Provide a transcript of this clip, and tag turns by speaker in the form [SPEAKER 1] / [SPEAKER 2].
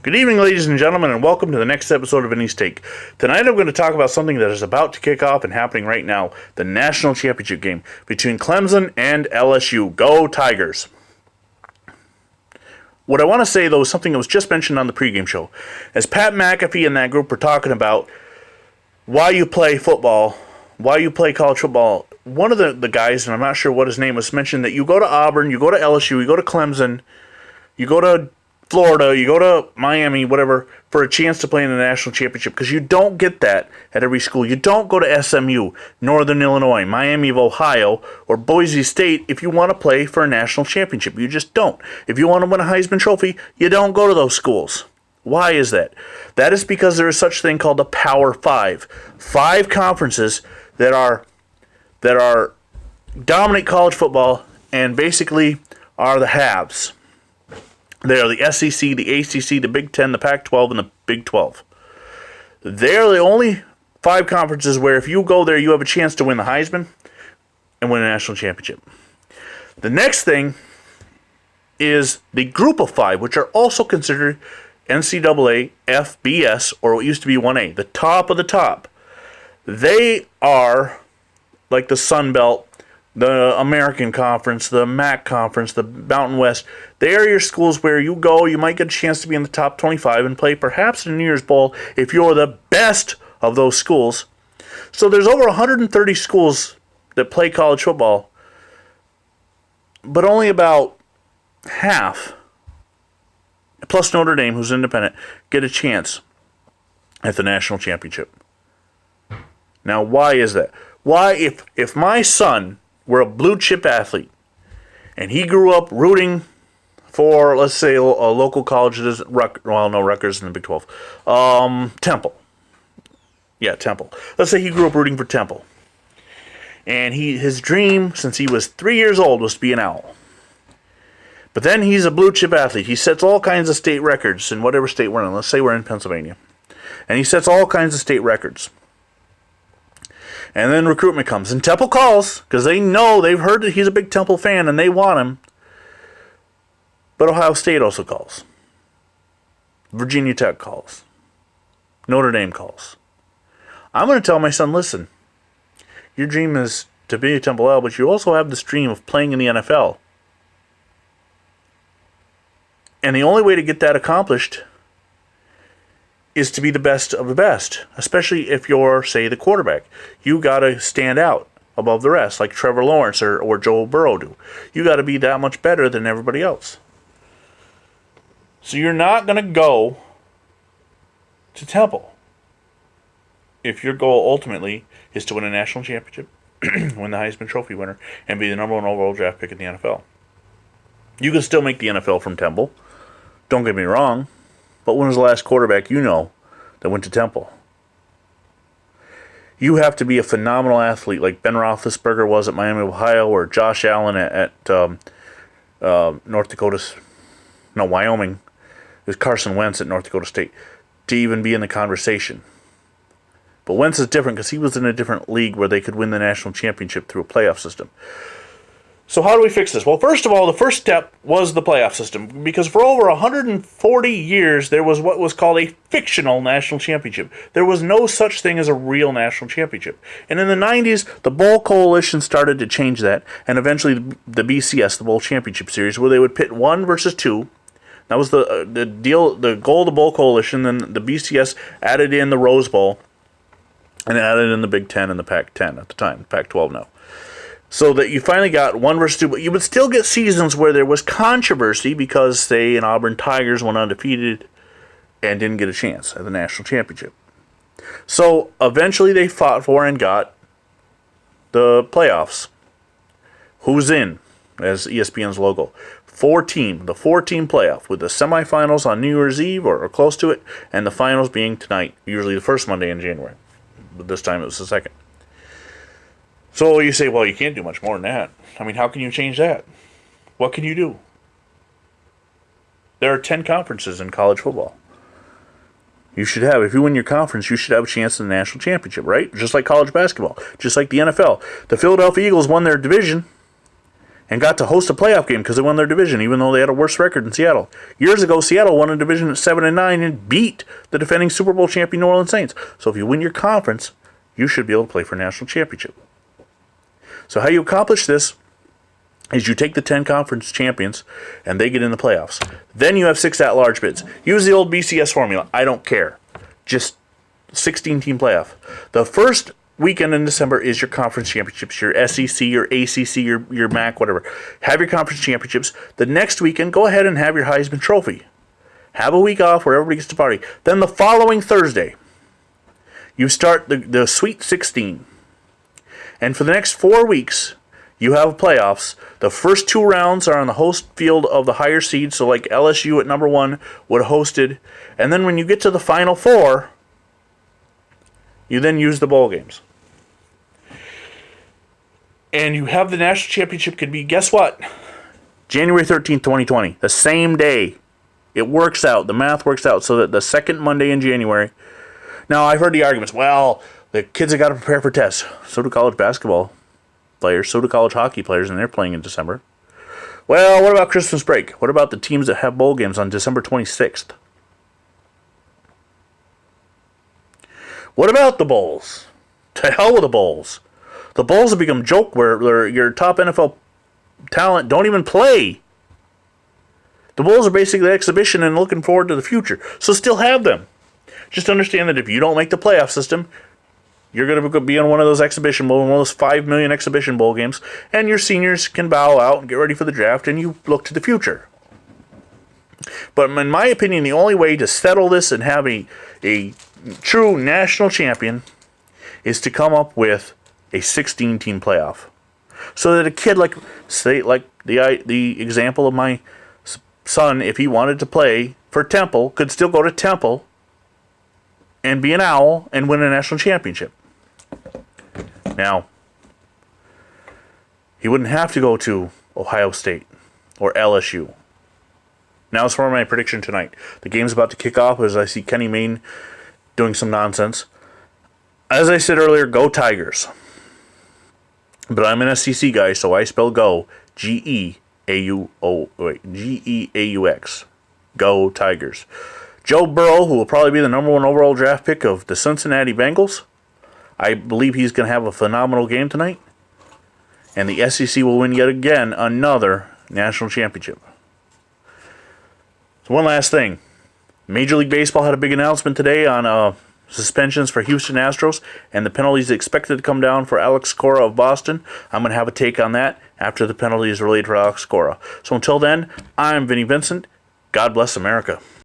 [SPEAKER 1] Good evening, ladies and gentlemen, and welcome to the next episode of Vinny's Take. Tonight I'm going to talk about something that is about to kick off and happening right now, the national championship game between Clemson and LSU. Go Tigers! What I want to say, though, is something that was just mentioned on the pregame show. As Pat McAfee and that group were talking about why you play football, why you play college football, one of the guys, and I'm not sure what his name was, mentioned that you go to Auburn, you go to LSU, you go to Clemson, you go to Florida, you go to Miami, whatever, for a chance to play in the national championship, because you don't get that at every school. You don't go to SMU, Northern Illinois, Miami of Ohio, or Boise State if you want to play for a national championship. You just don't. If you want to win a Heisman Trophy, you don't go to those schools. Why is that? That is because there is such a thing called the Power Five. 5 conferences that dominate college football and basically are the haves. They are the SEC, the ACC, the Big Ten, the Pac-12, and the Big 12. They're the only 5 conferences where if you go there, you have a chance to win the Heisman and win a national championship. The next thing is the Group of 5, which are also considered NCAA, FBS, or what used to be 1A, the top of the top. They are like the Sun Belt, the American Conference, the MAC Conference, the Mountain West. They are your schools where you go, you might get a chance to be in the top 25 and play perhaps in a New Year's Bowl if you're the best of those schools. So there's over 130 schools that play college football, but only about half, plus Notre Dame, who's independent, get a chance at the national championship. Now, why is that? Why, if my son were a blue chip athlete, and he grew up rooting for, let's say, a local college that isn't Rutgers in the Big 12, Temple. Yeah, Temple. Let's say he grew up rooting for Temple. And his dream, since he was 3 years old, was to be an owl. But then he's a blue chip athlete. He sets all kinds of state records in whatever state we're in. Let's say we're in Pennsylvania. And he sets all kinds of state records. And then recruitment comes. And Temple calls, because they've heard that he's a big Temple fan, and they want him. But Ohio State also calls. Virginia Tech calls. Notre Dame calls. I'm going to tell my son, listen, your dream is to be a Temple Owl, but you also have this dream of playing in the NFL. And the only way to get that accomplished is to be the best of the best, especially if you're, say, the quarterback. You got to stand out above the rest, like Trevor Lawrence or Joe Burrow do. You got to be that much better than everybody else. So you're not going to go to Temple if your goal ultimately is to win a national championship, win the Heisman Trophy winner, and be the number 1 overall draft pick in the NFL. You can still make the NFL from Temple. Don't get me wrong. But when was the last quarterback you know that went to Temple? You have to be a phenomenal athlete like Ben Roethlisberger was at Miami, Ohio, or Josh Allen at Wyoming. It was Carson Wentz at North Dakota State to even be in the conversation. But Wentz is different because he was in a different league where they could win the national championship through a playoff system. So how do we fix this? Well, first of all, the first step was the playoff system, because for over 140 years, there was what was called a fictional national championship. There was no such thing as a real national championship. And in the 90s, the Bowl Coalition started to change that, and eventually the BCS, the Bowl Championship Series, where they would pit 1 versus 2. That was the deal, the goal of the Bowl Coalition. Then the BCS added in the Rose Bowl, and added in the Big Ten and the Pac-10 at the time, Pac-12 now. So that you finally got 1 versus 2, but you would still get seasons where there was controversy because, say, an Auburn Tigers went undefeated and didn't get a chance at the national championship. So eventually they fought for and got the playoffs. Who's in, as ESPN's logo? The 4-team playoff, with the semifinals on New Year's Eve or close to it, and the finals being tonight, usually the first Monday in January. But this time it was the second. So you say, well, you can't do much more than that. I mean, how can you change that? What can you do? There are 10 conferences in college football. If you win your conference, you should have a chance in the national championship, right? Just like college basketball, just like the NFL. The Philadelphia Eagles won their division, and got to host a playoff game because they won their division, even though they had a worse record than Seattle. Years ago, Seattle won a division at 7-9 and beat the defending Super Bowl champion New Orleans Saints. So if you win your conference, you should be able to play for a national championship. So how you accomplish this is you take the 10 conference champions and they get in the playoffs. Then you have 6 at-large bids. Use the old BCS formula. I don't care. Just 16-team playoff. The first weekend in December is your conference championships, your SEC, your ACC, your MAC, whatever. Have your conference championships. The next weekend, go ahead and have your Heisman Trophy. Have a week off where everybody gets to party. Then the following Thursday, you start the Sweet 16. And for the next 4 weeks, you have playoffs. The first 2 rounds are on the host field of the higher seeds, so like LSU at number 1 would have hosted. And then when you get to the Final 4, you then use the bowl games. And you have the national championship could be, guess what? January 13th, 2020. The same day. It works out. The math works out so that the second Monday in January. Now, I've heard the arguments, well, the kids have got to prepare for tests. So do college basketball players. So do college hockey players, and they're playing in December. Well, what about Christmas break? What about the teams that have bowl games on December 26th? What about the bowls? To hell with the bowls. The bowls have become a joke where your top NFL talent don't even play. The bowls are basically an exhibition and looking forward to the future. So still have them. Just understand that if you don't make the playoff system, you're going to be on one of those exhibition bowl, one of those 5 million exhibition bowl games, and your seniors can bow out and get ready for the draft, and you look to the future. But in my opinion, the only way to settle this and have a true national champion is to come up with a 16-team playoff, so that a kid like the example of my son, if he wanted to play for Temple, could still go to Temple and be an Owl and win a national championship. Now, he wouldn't have to go to Ohio State or LSU. Now, as for my prediction tonight, the game's about to kick off as I see Kenny Mayne doing some nonsense. As I said earlier, go Tigers. But I'm an SEC guy, so I spell go Geaux. Go Tigers. Joe Burrow, who will probably be the number 1 overall draft pick of the Cincinnati Bengals, I believe he's going to have a phenomenal game tonight. And the SEC will win yet again another national championship. So one last thing. Major League Baseball had a big announcement today on suspensions for Houston Astros and the penalties expected to come down for Alex Cora of Boston. I'm going to have a take on that after the penalty is relayed for Alex Cora. So until then, I'm Vinny Vincent. God bless America.